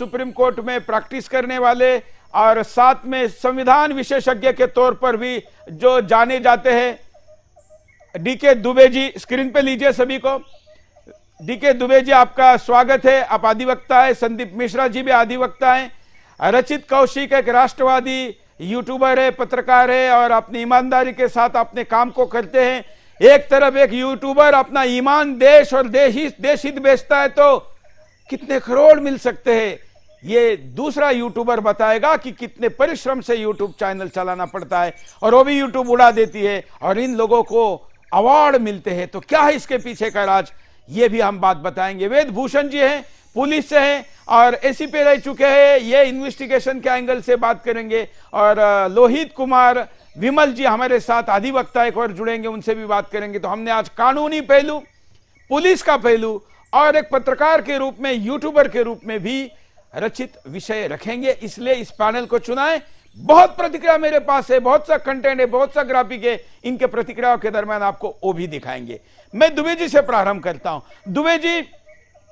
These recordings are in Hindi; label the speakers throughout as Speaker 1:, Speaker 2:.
Speaker 1: सुप्रीम कोर्ट में प्रैक्टिस करने वाले और साथ में संविधान विशेषज्ञ के तौर पर भी जो जाने जाते हैं डीके दुबे जी, स्क्रीन पे लीजिए सभी को। डीके दुबे जी, आपका स्वागत है। आप अधिवक्ता है। संदीप मिश्रा जी भी अधिवक्ता है। रचित कौशिक एक राष्ट्रवादी यूट्यूबर है, पत्रकार है और अपनी ईमानदारी के साथ अपने काम को करते हैं। एक तरफ एक यूट्यूबर अपना ईमान देश और देश हित बेचता है तो कितने करोड़ मिल सकते हैं, ये दूसरा यूट्यूबर बताएगा कि कितने परिश्रम से यूट्यूब चैनल चलाना पड़ता है और वो भी यूट्यूब उड़ा देती है और इन लोगों को अवार्ड मिलते हैं। तो क्या है इसके पीछे का राज, ये भी हम बात बताएंगे। वेद भूषण जी हैं, पुलिस से हैं और एसीपी रह चुके हैं, ये इन्वेस्टिगेशन के एंगल से बात करेंगे। और लोहित कुमार विमल जी हमारे साथ अधिवक्ता एक और जुड़ेंगे, उनसे भी बात करेंगे। तो हमने आज कानूनी पहलू, पुलिस का पहलू और एक पत्रकार के रूप में, यूट्यूबर के रूप में भी रचित विषय रखेंगे, इसलिए इस पैनल को चुना है। बहुत प्रतिक्रिया मेरे पास है, बहुत सा कंटेंट है, बहुत सा ग्राफिक है, इनके प्रतिक्रियाओं के दरमियान आपको वो भी दिखाएंगे। मैं दुबे जी से प्रारंभ करता हूं। दुबे जी,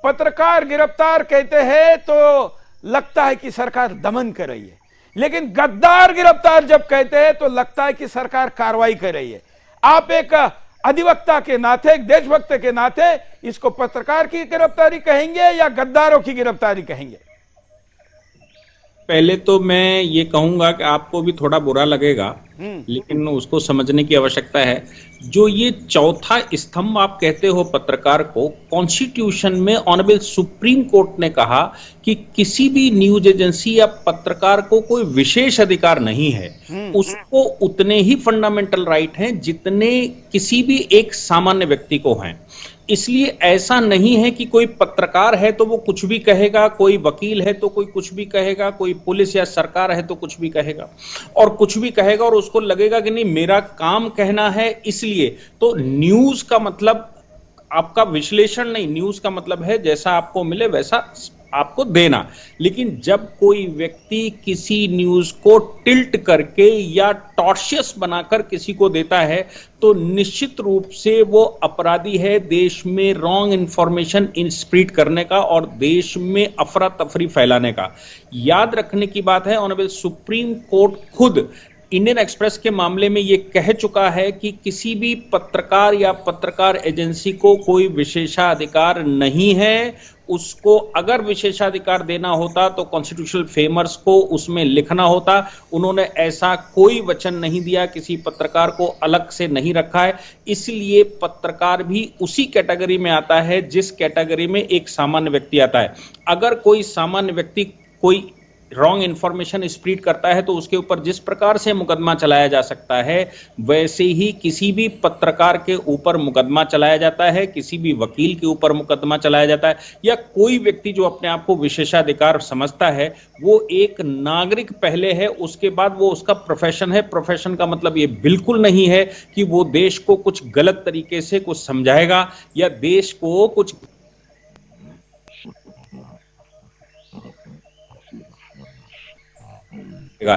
Speaker 1: पत्रकार गिरफ्तार कहते हैं तो लगता है कि सरकार दमन कर रही है, लेकिन गद्दार गिरफ्तार जब कहते हैं तो लगता है कि सरकार कार्रवाई कर रही है। आप एक अधिवक्ता के नाते, एक देशभक्त के नाते इसको पत्रकार की गिरफ्तारी कहेंगे या गद्दारों की गिरफ्तारी कहेंगे?
Speaker 2: पहले तो मैं ये कहूंगा कि आपको भी थोड़ा बुरा लगेगा, लेकिन उसको समझने की आवश्यकता है। जो ये चौथा स्तंभ आप कहते हो पत्रकार को, कॉन्स्टिट्यूशन में ऑनरेबल सुप्रीम कोर्ट ने कहा कि किसी भी न्यूज एजेंसी या पत्रकार को कोई विशेष अधिकार नहीं है, उसको उतने ही फंडामेंटल राइट हैं जितने किसी भी एक सामान्य व्यक्ति को हैं। इसलिए ऐसा नहीं है कि कोई पत्रकार है तो वो कुछ भी कहेगा, कोई वकील है तो कोई कुछ भी कहेगा, कोई पुलिस या सरकार है तो कुछ भी कहेगा और कुछ भी कहेगा और उसको लगेगा कि नहीं मेरा काम कहना है। इसलिए तो न्यूज का मतलब आपका विश्लेषण नहीं, न्यूज का मतलब है जैसा आपको मिले वैसा आपको देना। लेकिन जब कोई व्यक्ति किसी न्यूज को टिल्ट करके या टॉर्शियस बनाकर किसी को देता है तो निश्चित रूप से वो अपराधी है देश में रॉन्ग इंफॉर्मेशन स्प्रेड करने का और देश में अफरा तफरी फैलाने का। याद रखने की बात है, ऑनरेबल सुप्रीम कोर्ट खुद इंडियन एक्सप्रेस के मामले में यह कह चुका है कि किसी भी पत्रकार या पत्रकार एजेंसी को कोई विशेषाधिकार नहीं है। उसको अगर विशेषाधिकार देना होता तो कॉन्स्टिट्यूशनल फ्रेमर्स को उसमें लिखना होता। उन्होंने ऐसा कोई वचन नहीं दिया, किसी पत्रकार को अलग से नहीं रखा है। इसलिए पत्रकार भी उसी कैटेगरी में आता है जिस कैटेगरी में एक सामान्य व्यक्ति आता है। अगर कोई सामान्य व्यक्ति कोई रॉन्ग इंफॉर्मेशन स्प्रेड करता है तो उसके ऊपर जिस प्रकार से मुकदमा चलाया जा सकता है वैसे ही किसी भी पत्रकार के ऊपर मुकदमा चलाया जाता है, किसी भी वकील के ऊपर मुकदमा चलाया जाता है, या कोई व्यक्ति जो अपने आप को विशेषाधिकार समझता है वो एक नागरिक पहले है, उसके बाद वो उसका प्रोफेशन है। प्रोफेशन का मतलब ये बिल्कुल नहीं है कि वो देश को कुछ गलत तरीके से कुछ समझाएगा या देश को कुछ।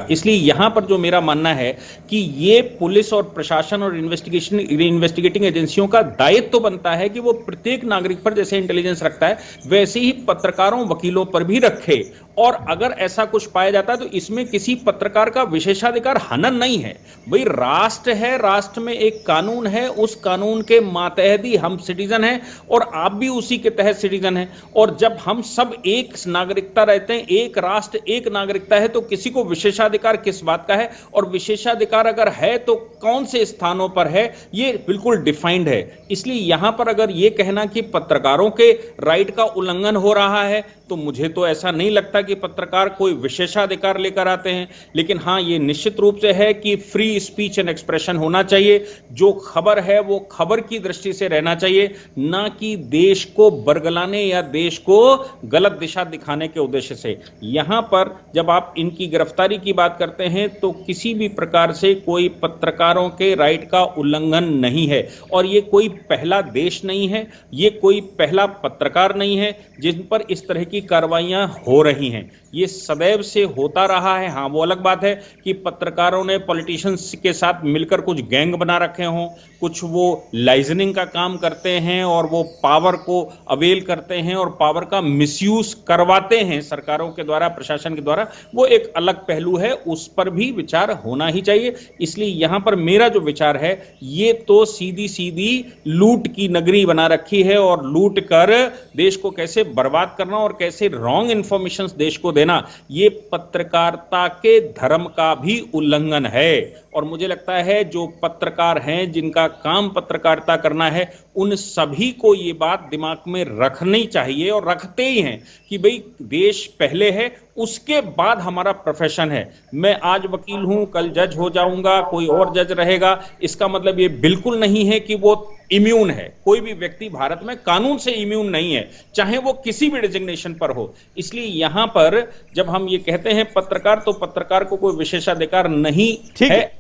Speaker 2: इसलिए यहां पर जो मेरा मानना है कि ये पुलिस और प्रशासन और इन्वेस्टिगेटिंग एजेंसियों का दायित्व तो बनता है कि वो प्रत्येक नागरिक पर जैसे इंटेलिजेंस रखता है वैसे ही पत्रकारों वकीलों पर भी रखे। और अगर ऐसा कुछ पाया जाता है तो इसमें किसी पत्रकार का विशेषाधिकार हनन नहीं है। भाई राष्ट्र है, राष्ट्र में एक कानून है, उस कानून के मातहत ही हम सिटीजन हैं और आप भी उसी के तहत सिटीजन हैं। और जब हम सब एक नागरिकता रहते हैं, एक राष्ट्र एक नागरिकता है, तो किसी को विशेषाधिकार किस बात का है और विशेषाधिकार अगर है तो कौन से स्थानों पर है, ये बिल्कुल डिफाइंड है। इसलिए यहां पर अगर ये कहना कि पत्रकारों के राइट का उल्लंघन हो रहा है तो मुझे तो ऐसा नहीं लगता कि पत्रकार कोई विशेषाधिकार लेकर आते हैं। लेकिन हां, ये निश्चित रूप से है कि फ्री स्पीच एंड एक्सप्रेशन होना चाहिए। जो खबर है वो खबर की दृष्टि से रहना चाहिए, ना कि देश को बरगलाने या देश को गलत दिशा दिखाने के उद्देश्य से। यहां पर जब आप इनकी गिरफ्तारी की बात करते हैं तो किसी भी प्रकार से कोई पत्रकारों के राइट का उल्लंघन नहीं है। और ये कोई पहला देश नहीं है, ये कोई पहला पत्रकार नहीं है जिन पर इस तरह की कार्रवाइयां हो रही हैं। है, ये सदैव से होता रहा है। हाँ, वो अलग बात है कि पत्रकारों ने पॉलिटिशियंस के साथ मिलकर कुछ गैंग बना रखे हों, कुछ वो लाइजनिंग का काम करते हैं और वो पावर को अवेल करते हैं और पावर का मिसयूज करवाते हैं सरकारों के द्वारा, प्रशासन के द्वारा, वो एक अलग पहलू है, उस पर भी विचार होना ही चाहिए। इसलिए यहां पर मेरा जो विचार है, ये तो सीधी सीधी लूट की नगरी बना रखी है और लूट कर देश को कैसे बर्बाद करना और कैसे रॉन्ग इंफॉर्मेशन देश को देना, ये पत्रकारिता के धर्म का भी उल्लंघन है। और मुझे लगता है जो पत्रकार हैं, जिनका काम पत्रकारिता करना है, उन सभी को ये बात दिमाग में रखनी चाहिए और रखते ही हैं कि भाई देश पहले है, उसके बाद हमारा प्रोफेशन है। मैं आज वकील हूं, कल जज हो जाऊंगा, कोई और जज रहेगा, इसका मतलब ये बिल्कुल नहीं है कि वो इम्यून है। कोई भी व्यक्ति भारत में कानून से इम्यून नहीं है, चाहे वो किसी भी डिजिग्नेशन पर हो। इसलिए यहां पर जब हम ये कहते हैं पत्रकार, तो पत्रकार को कोई विशेषाधिकार नहीं है,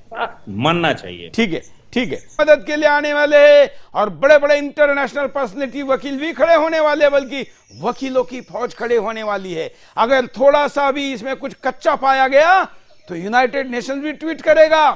Speaker 2: मानना चाहिए।
Speaker 1: ठीक है, ठीक है। मदद के लिए आने वाले हैं और बड़े बड़े इंटरनेशनल पर्सनैलिटी वकील भी खड़े होने वाले, बल्कि वकीलों की फौज खड़े होने वाली है। अगर थोड़ा सा भी इसमें कुछ कच्चा पाया गया तो यूनाइटेड नेशंस भी ट्वीट करेगा,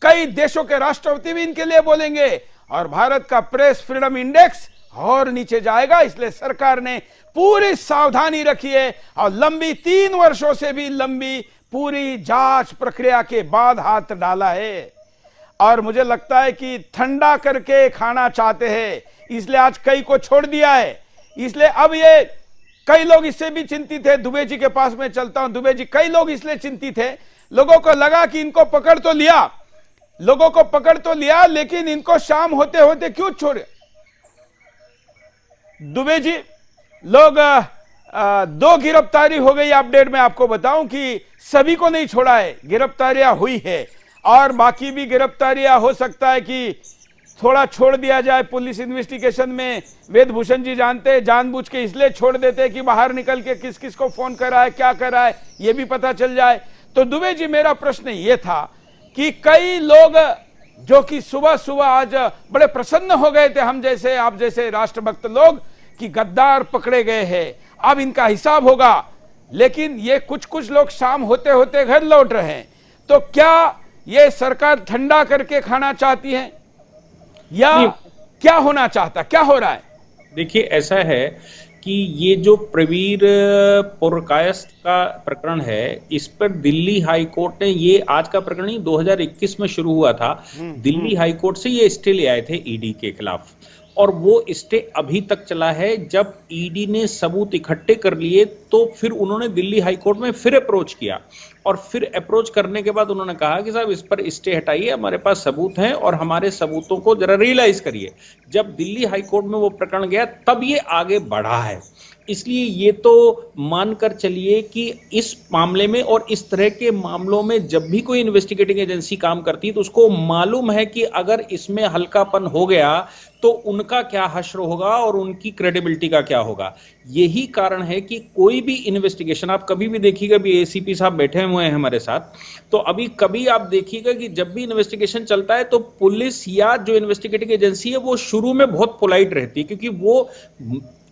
Speaker 1: कई देशों के राष्ट्रपति भी इनके लिए बोलेंगे और भारत का प्रेस फ्रीडम इंडेक्स और नीचे जाएगा। इसलिए सरकार ने पूरी सावधानी रखी है और लंबी 3 वर्षों से भी लंबी पूरी जांच प्रक्रिया के बाद हाथ डाला है। और मुझे लगता है कि ठंडा करके खाना चाहते हैं, इसलिए आज कई को छोड़ दिया है। इसलिए अब ये कई लोग इससे भी चिंतित है। दुबे जी के पास में चलता हूं। दुबे जी, कई लोग इसलिए चिंतित है, लोगों को लगा कि इनको पकड़ तो लिया, लेकिन इनको शाम होते होते क्यों छोड़े। दुबे जी, लोग 2 गिरफ्तारी हो गई। अपडेट में आपको बताऊं कि सभी को नहीं छोड़ा है, गिरफ्तारियां हुई है और बाकी भी गिरफ्तारियां हो सकता है कि थोड़ा छोड़ दिया जाए। पुलिस इन्वेस्टिगेशन में वेदभूषण जी जानते हैं, जानबूझ के इसलिए छोड़ देते हैं कि बाहर निकल के किस किस को फोन करा है, क्या करा है, यह भी पता चल जाए। तो दुबे जी, मेरा प्रश्न यह था कि कई लोग जो कि सुबह सुबह आज बड़े प्रसन्न हो गए थे, हम जैसे आप जैसे राष्ट्रभक्त लोग, कि गद्दार पकड़े गए हैं, अब इनका हिसाब होगा, लेकिन ये कुछ लोग शाम होते होते घर लौट रहे हैं। तो क्या ये सरकार ठंडा करके खाना चाहती है या क्या होना चाहता, क्या हो रहा है?
Speaker 2: देखिए, ऐसा है कि ये जो प्रवीर पुरकायस्थ का प्रकरण है, इस पर दिल्ली हाई कोर्ट ने, ये आज का प्रकरण ही 2021 में शुरू हुआ था, दिल्ली हाई कोर्ट से ये स्टे ले आए थे ईडी के खिलाफ, और वो स्टे अभी तक चला है। जब ईडी ने सबूत इकट्ठे कर लिए तो फिर उन्होंने दिल्ली हाई कोर्ट में फिर अप्रोच किया, और फिर अप्रोच करने के बाद उन्होंने कहा कि साहब इस पर स्टे हटाइए, हमारे पास सबूत हैं और हमारे सबूतों को जरा रियलाइज करिए। जब दिल्ली हाई कोर्ट में वो प्रकरण गया तब ये आगे बढ़ा है। इसलिए ये तो मानकर चलिए कि इस मामले में और इस तरह के मामलों में जब भी कोई इन्वेस्टिगेटिंग एजेंसी काम करती है तो उसको मालूम है कि अगर इसमें हल्कापन हो गया तो उनका क्या हश्र होगा और उनकी क्रेडिबिलिटी का क्या होगा। यही कारण है कि कोई भी इन्वेस्टिगेशन, आप कभी भी देखिएगा, भी एसीपी साहब बैठे हुए हैं हमारे साथ, तो अभी कभी आप देखिएगा कि जब भी इन्वेस्टिगेशन चलता है तो पुलिस या जो इन्वेस्टिगेटिंग एजेंसी है वो शुरू में बहुत पोलाइट रहती है, क्योंकि वो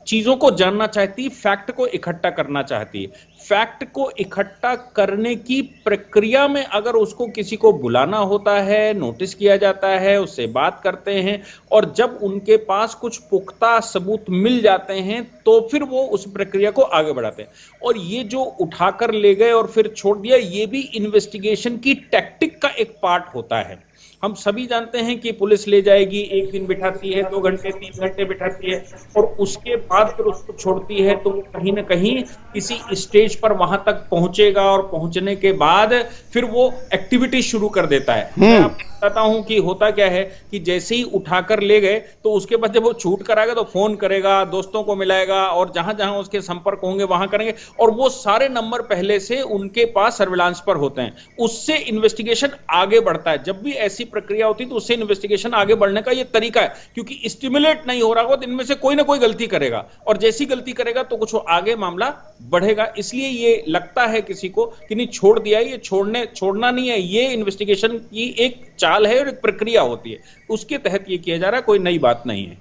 Speaker 2: चीजों को जानना चाहती है, फैक्ट को इकट्ठा करना चाहती है। फैक्ट को इकट्ठा करने की प्रक्रिया में अगर उसको किसी को बुलाना होता है, नोटिस किया जाता है, उससे बात करते हैं, और जब उनके पास कुछ पुख्ता सबूत मिल जाते हैं तो फिर वो उस प्रक्रिया को आगे बढ़ाते हैं। और ये जो उठाकर ले गए और फिर छोड़ दिया, ये भी इन्वेस्टिगेशन की टैक्टिक का एक पार्ट होता है। हम सभी जानते हैं कि पुलिस ले जाएगी, एक दिन बिठाती है, 2 घंटे 3 घंटे बिठाती है, और उसके बाद फिर उसको छोड़ती है, तो कहीं ना कहीं किसी स्टेज पर वहां तक पहुंचेगा और पहुंचने के बाद फिर वो एक्टिविटी शुरू कर देता है। मैं आपको बताता हूं कि होता क्या है कि जैसे ही उठाकर ले गए तो उसके बाद जब वो छूट कर आएगा तो फोन करेगा, दोस्तों को मिलाएगा और जहां जहां उसके संपर्क होंगे वहां करेंगे, और वो सारे नंबर पहले से उनके पास सर्विलांस पर होते हैं। उससे इन्वेस्टिगेशन आगे बढ़ता है। जब भी ऐसी प्रक्रिया होती है तो उससे इन्वेस्टिगेशन आगे बढ़ने का ये तरीका है, क्योंकि स्टिमुलेट नहीं हो रहा हो तो इनमें से कोई ना कोई गलती करेगा, और जैसी गलती करेगा तो कुछ आगे मामला बढ़ेगा। इसलिए ये लगता है किसी को कि नहीं छोड़ दिया, ये छोड़ना नहीं है, ये इन्वेस्टिगेशन की एक चाल है और एक प्रक्रिया होती है, उसके तहत ये किया जा रहा है, कोई नई बात नहीं है।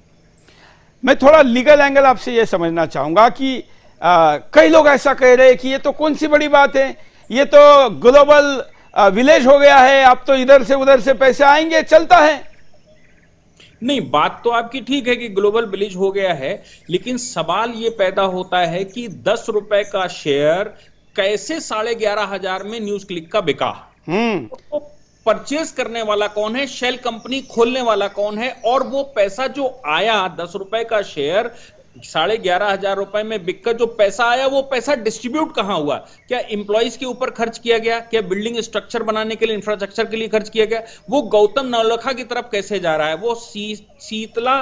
Speaker 1: मैं थोड़ा लीगल एंगल आपसे ये समझना चाहूंगा कि कई लोग ऐसा कह रहे हैं कि ये तो कौन सी बड़ी बात है, ये तो ग्लोबल विलेज हो गया है, अब तो इधर से उधर से पैसे आएंगे, चलता है।
Speaker 2: नहीं, बात तो आपकी ठीक है कि ग्लोबल विलेज हो गया है, लेकिन सवाल ये पैदा होता है कि 10 रुपए का शेयर कैसे 11,500 में न्यूज क्लिक का बिका। तो परचेज करने वाला कौन है, शेल कंपनी खोलने वाला कौन है, और वो पैसा जो आया 10 रुपए का शेयर 11,500 रुपए में बिककर जो पैसा आया, वो पैसा डिस्ट्रीब्यूट कहां हुआ? क्या इंप्लॉइज के ऊपर खर्च किया गया? क्या बिल्डिंग स्ट्रक्चर बनाने के लिए, इंफ्रास्ट्रक्चर के लिए खर्च किया गया? वो गौतम नवलखा की तरफ कैसे जा रहा है? वो शीतला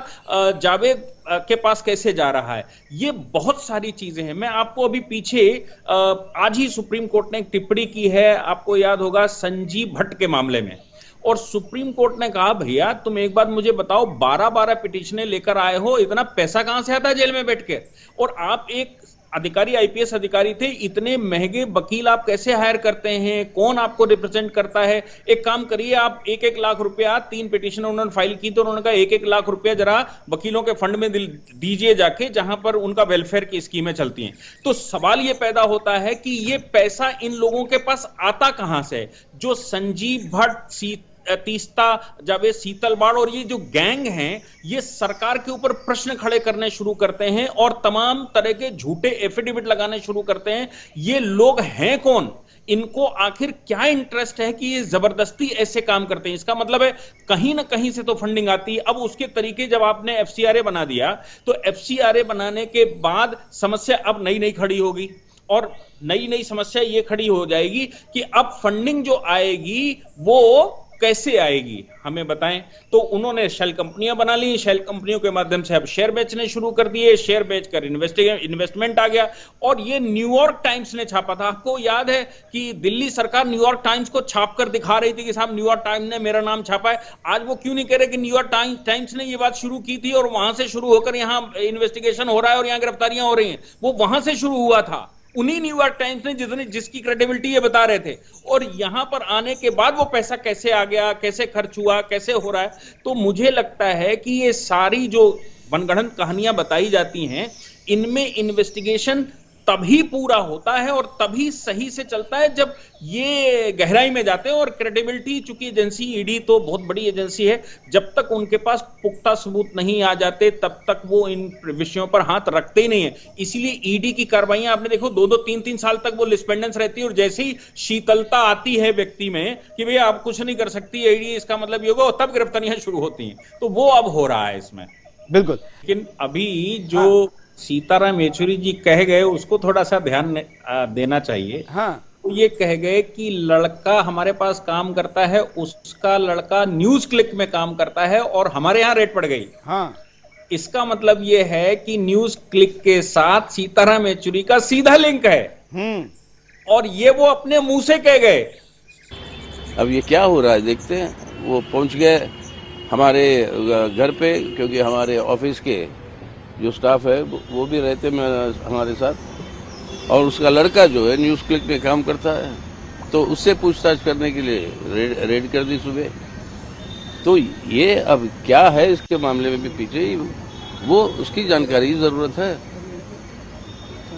Speaker 2: जावेद के पास कैसे जा रहा है? ये बहुत सारी चीजें हैं। मैं आपको अभी पीछे आज ही सुप्रीम कोर्ट ने एक टिप्पणी की है, आपको याद होगा, संजीव भट्ट के मामले में, और सुप्रीम कोर्ट ने कहा भैया तुम एक बात मुझे बताओ, 12-12 पिटीशनें लेकर आए हो, इतना पैसा कहां से आता है जेल में बैठ के? और आप एक अधिकारी, आईपीएस अधिकारी थे, इतने महंगे वकील आप कैसे हायर करते हैं? कौन आपको रिप्रेजेंट करता है? एक काम करिए, आप 1-1 लाख रुपया, 3 पिटीशन उन्होंने फाइल की तो उन्होंने कहा 1-1 लाख रुपया जरा वकीलों के फंड में दीजिए जाके, जहां पर उनका वेलफेयर की स्कीमें चलती हैं। तो सवाल यह पैदा होता है कि यह पैसा इन लोगों के पास आता कहां से? जो संजीव भट्ट, तीस्ता जावेद, शीतलबाड़ और ये जो गैंग हैं, ये सरकार के ऊपर प्रश्न खड़े करने शुरू करते हैं और तमाम तरह के झूठे एफिडेविट लगाने शुरू करते हैं। ये लोग हैं कौन? इनको आखिर क्या इंटरेस्ट है कि ये जबरदस्ती ऐसे काम करते हैं? इसका मतलब है कहीं ना कहीं से तो फंडिंग आती है। अब उसके तरीके, जब आपने एफसीआरए बना दिया, तो एफसीआरए बनाने के बाद समस्या अब नई नई खड़ी होगी, और नई नई समस्या ये खड़ी हो जाएगी कि अब फंडिंग जो आएगी वो कैसे आएगी, हमें बताएं। तो उन्होंने शेल कंपनियां बना ली, शेल कंपनियों के माध्यम से अब शेयर बेचने शुरू कर दिए, शेयर बेचकर इन्वेस्टमेंट आ गया। और ये न्यूयॉर्क टाइम्स ने छापा था। आपको याद है कि दिल्ली सरकार न्यूयॉर्क टाइम्स को छापकर दिखा रही थी कि साहब न्यूयॉर्क टाइम्स ने मेरा नाम छापा है। आज वो क्यों नहीं कह रहे कि न्यूयॉर्क टाइम्स ने ये बात शुरू की थी और वहां से शुरू होकर यहां इन्वेस्टिगेशन हो रहा है और यहां गिरफ्तारियां हो रही हैं? वो वहां से शुरू हुआ था, उन्हीं न्यूयॉर्क टाइम्स ने जिसकी क्रेडिबिलिटी ये बता रहे थे। और यहां पर आने के बाद वो पैसा कैसे आ गया, कैसे खर्च हुआ, कैसे हो रहा है? तो मुझे लगता है कि ये सारी जो मनगढ़ंत कहानियां बताई जाती हैं, इनमें इन्वेस्टिगेशन तभी पूरा होता है और तभी सही से चलता है जब ये गहराई में जाते हैं। और क्रेडिबिलिटी, चूंकि एजेंसी ईडी तो बहुत बड़ी एजेंसी है, जब तक उनके पास पुख्ता सबूत नहीं आ जाते तब तक वो इन विषयों पर हाथ रखते ही नहीं है। इसीलिए ईडी की कार्रवाइयां आपने देखो 2-2, 3-3 साल तक वो लिस्पेंडेंस रहती है, और जैसे ही शीतलता आती है व्यक्ति में कि भैया आप कुछ नहीं कर सकती ईडी, इसका मतलब ये होगा, तब गिरफ्तारियां शुरू होती हैं। तो वो अब हो रहा है इसमें।
Speaker 1: बिल्कुल।
Speaker 2: लेकिन अभी जो सीताराम येचुरी जी कह गए उसको थोड़ा सा ध्यान देना चाहिए।
Speaker 1: हाँ,
Speaker 2: तो ये कह गए कि लड़का हमारे पास काम करता है, उसका लड़का न्यूज क्लिक में काम करता है और हमारे यहाँ रेड पड़ गई।
Speaker 1: हाँ,
Speaker 2: इसका मतलब ये है कि न्यूज क्लिक के साथ सीताराम येचुरी का सीधा लिंक है, और ये वो अपने मुंह से कह गए।
Speaker 3: अब ये क्या हो रहा है देखते हैं। वो पहुंच गए हमारे घर पे, क्योंकि हमारे ऑफिस के जो स्टाफ है वो भी रहते हमारे साथ, और उसका लड़का जो है न्यूज क्लिक में काम करता है, तो उससे पूछताछ करने के लिए रेड कर दी सुबह। तो ये अब क्या है इसके मामले में भी पीछे वो उसकी जानकारी की जरूरत है।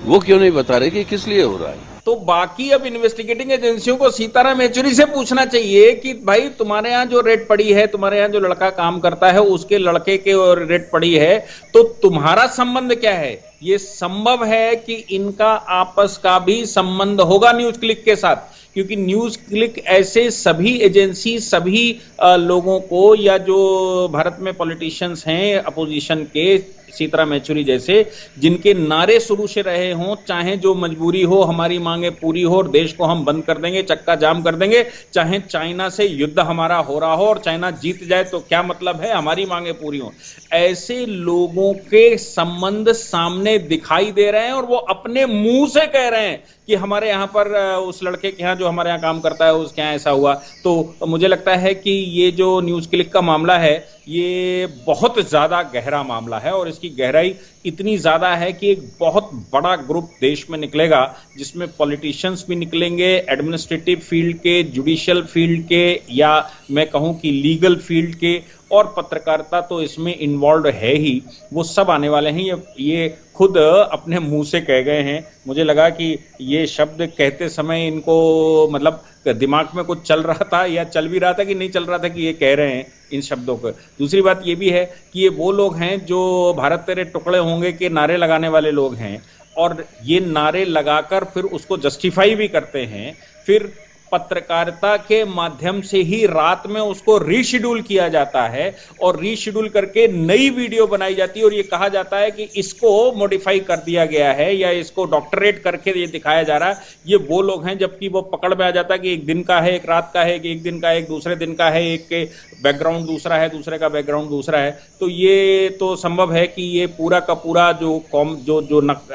Speaker 3: वो क्यों नहीं बता रहे कि किस लिए हो रहा है?
Speaker 2: तो बाकी अब इन्वेस्टिगेटिंग एजेंसियों को सीताराम येचुरी से पूछना चाहिए कि भाई तुम्हारे यहाँ जो रेड पड़ी है, तुम्हारे यहाँ जो लड़का काम करता है उसके लड़के के और रेड पड़ी है, तो तुम्हारा संबंध क्या है? ये संभव है कि इनका आपस का भी संबंध होगा न्यूज क्लिक के साथ, क्योंकि न्यूज क्लिक ऐसे सभी एजेंसी, सभी लोगों को, या जो भारत में पॉलिटिशियंस हैं अपोजिशन के, सीताराम येचुरी जैसे, जिनके नारे शुरू से रहे हों, चाहे जो मजबूरी हो, हमारी मांगे पूरी हो और देश को हम बंद कर देंगे, चक्का जाम कर देंगे, चाहे चाइना से युद्ध हमारा हो रहा हो और चाइना जीत जाए तो क्या मतलब है, हमारी मांगे पूरी हो, ऐसे लोगों के संबंध सामने दिखाई दे रहे हैं और वो अपने मुंह से कह रहे हैं कि हमारे यहाँ पर उस लड़के के यहाँ जो हमारे यहाँ काम करता है उसके यहाँ ऐसा हुआ। तो मुझे लगता है कि ये जो न्यूज क्लिक का मामला है, ये बहुत ज्यादा गहरा मामला है और इसकी गहराई इतनी ज्यादा है कि एक बहुत बड़ा ग्रुप देश में निकलेगा, जिसमें पॉलिटिशियंस भी निकलेंगे, एडमिनिस्ट्रेटिव फील्ड के, जुडिशियल फील्ड के, या मैं कहूं कि लीगल फील्ड के, और पत्रकारिता तो इसमें इन्वॉल्व है ही। वो सब आने वाले हैं। ये खुद अपने मुंह से कह गए हैं। मुझे लगा कि ये शब्द कहते समय इनको मतलब दिमाग में कुछ चल रहा था, या चल भी रहा था कि नहीं चल रहा था कि ये कह रहे हैं इन शब्दों को। दूसरी बात ये भी है कि ये वो लोग हैं जो भारत तेरे टुकड़े होंगे के नारे लगाने वाले लोग हैं, और ये नारे लगाकर फिर उसको जस्टिफाई भी करते हैं। फिर पत्रकारिता के माध्यम से ही रात में उसको रीशेड्यूल किया जाता है और रीशेड्यूल करके नई वीडियो बनाई जाती है, और ये कहा जाता है कि इसको मॉडिफाई कर दिया गया है या इसको डॉक्टरेट करके ये दिखाया जा रहा है। ये वो लोग हैं, जबकि वो पकड़ में आ जाता है कि एक दिन का है, एक रात का है, एक दिन का है, एक दूसरे दिन का है, एक के बैकग्राउंड दूसरा है, दूसरे का बैकग्राउंड दूसरा है। तो ये तो संभव है कि ये पूरा का पूरा जो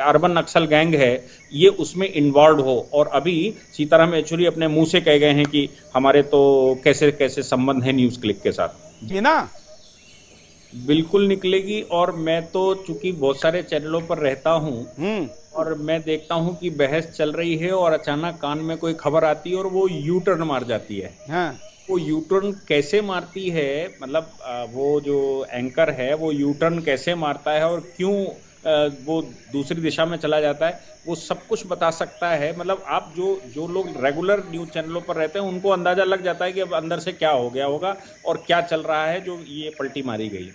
Speaker 2: अर्बन नक्सल गैंग है ये उसमें इन्वॉल्व हो। और अभी सीताराम येचुरी अपने मुंह से कह गए हैं कि हमारे तो कैसे कैसे संबंध है न्यूज क्लिक के साथ।
Speaker 1: जी ना,
Speaker 2: बिल्कुल निकलेगी। और मैं तो चूंकि बहुत सारे चैनलों पर रहता हूं और मैं देखता हूं कि बहस चल रही है और अचानक कान में कोई खबर आती है और वो यू टर्न मार जाती है।
Speaker 1: हाँ।
Speaker 2: वो यू टर्न कैसे मारती है, मतलब वो जो एंकर है वो यू टर्न कैसे मारता है और क्यों वो दूसरी दिशा में चला जाता है, वो सब कुछ बता सकता है। मतलब आप जो लोग रेगुलर न्यूज चैनलों पर रहते हैं उनको अंदाजा लग जाता है कि अब अंदर से क्या हो गया होगा और क्या चल रहा है जो ये पलटी मारी गई।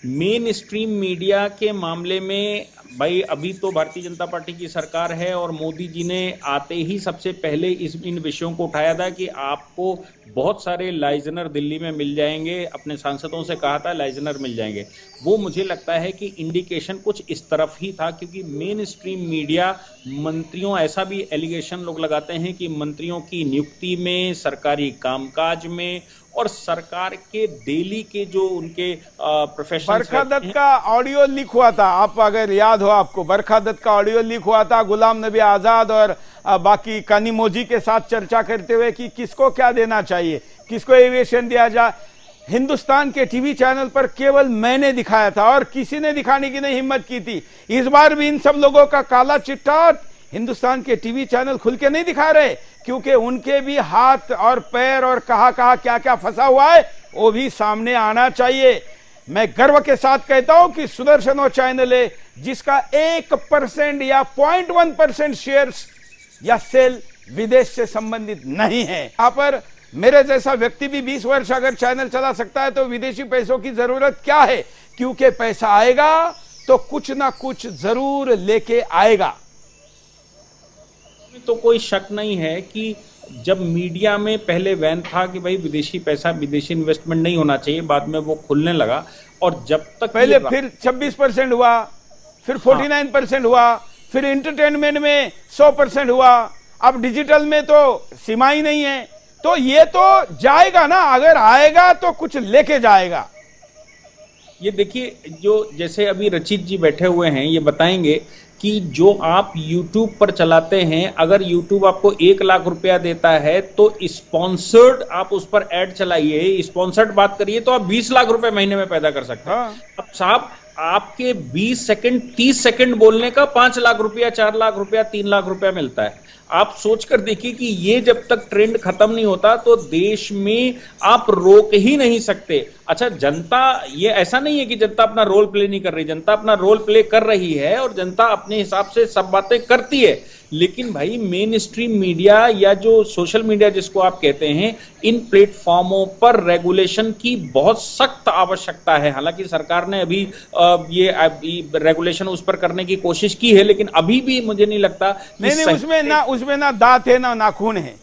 Speaker 2: मेन स्ट्रीम मीडिया के मामले में भाई अभी तो भारतीय जनता पार्टी की सरकार है और मोदी जी ने आते ही सबसे पहले इन विषयों को उठाया था कि आपको बहुत सारे लाइजनर दिल्ली में मिल जाएंगे। अपने सांसदों से कहा था लाइजनर मिल जाएंगे। वो मुझे लगता है कि इंडिकेशन कुछ इस तरफ ही था, क्योंकि मेन स्ट्रीम मीडिया मंत्रियों, ऐसा भी एलिगेशन लोग लगाते हैं कि मंत्रियों की नियुक्ति में, सरकारी कामकाज में और सरकार के डेली के जो उनके प्रोफेशनल।
Speaker 1: बरखा दत्त का ऑडियो लीक हुआ था, आप अगर याद हो आपको, बरखा दत्त का ऑडियो लीक हुआ था गुलाम नबी आजाद और बाकी कानिमोजी के साथ चर्चा करते हुए कि किसको क्या देना चाहिए, किसको एविएशन दिया जाए। हिंदुस्तान के टीवी चैनल पर केवल मैंने दिखाया था और किसी ने दिखाने की नहीं हिम्मत की थी। इस बार भी इन सब लोगों का काला चिट्ठा हिंदुस्तान के टीवी चैनल खुल के नहीं दिखा रहे, क्योंकि उनके भी हाथ और पैर और कहां क्या क्या फंसा हुआ है वो भी सामने आना चाहिए। मैं गर्व के साथ कहता हूं कि सुदर्शन वो चैनल है जिसका 1% या 0.1% शेयर्स या सेल विदेश से संबंधित नहीं है। यहां पर मेरे जैसा व्यक्ति भी 20 वर्ष अगर चैनल चला सकता है तो विदेशी पैसों की जरूरत क्या है, क्योंकि पैसा आएगा तो कुछ ना कुछ जरूर लेके आएगा।
Speaker 2: तो कोई शक नहीं है कि जब मीडिया में पहले वैन था कि भाई विदेशी पैसा, विदेशी इन्वेस्टमेंट नहीं होना चाहिए, बाद में वो खुलने लगा और जब तक
Speaker 1: पहले फिर 26% हुआ, फिर 49% हुआ, फिर एंटरटेनमेंट में 100% हुआ, अब डिजिटल में तो सीमा ही नहीं है। तो ये तो जाएगा ना, अगर आएगा तो कुछ लेके जाएगा।
Speaker 2: ये देखिए, जो जैसे अभी रचित जी बैठे हुए हैं ये बताएंगे कि जो आप YouTube पर चलाते हैं, अगर YouTube आपको 1 लाख रुपया देता है तो स्पॉन्सर्ड आप उस पर ऐड चलाइए, स्पॉन्सर्ड बात करिए तो आप 20 लाख रुपए महीने में पैदा कर सकते हैं।
Speaker 1: हाँ।
Speaker 2: अब साहब आपके 20 सेकंड 30 सेकंड बोलने का 5 लाख रुपया, 4 लाख रुपया, 3 लाख रुपया मिलता है। आप सोचकर देखिए कि ये जब तक ट्रेंड खत्म नहीं होता तो देश में आप रोक ही नहीं सकते। अच्छा, जनता, ये ऐसा नहीं है कि जनता अपना रोल प्ले नहीं कर रही, जनता अपना रोल प्ले कर रही है और जनता अपने हिसाब से सब बातें करती है। लेकिन भाई मेन स्ट्रीम मीडिया या जो सोशल मीडिया जिसको आप कहते हैं, इन प्लेटफॉर्मों पर रेगुलेशन की बहुत सख्त आवश्यकता है। हालांकि सरकार ने अभी ये रेगुलेशन उस पर करने की कोशिश की है, लेकिन अभी भी मुझे नहीं लगता
Speaker 1: नहीं, उसमें ना दांत है ना नाखून है।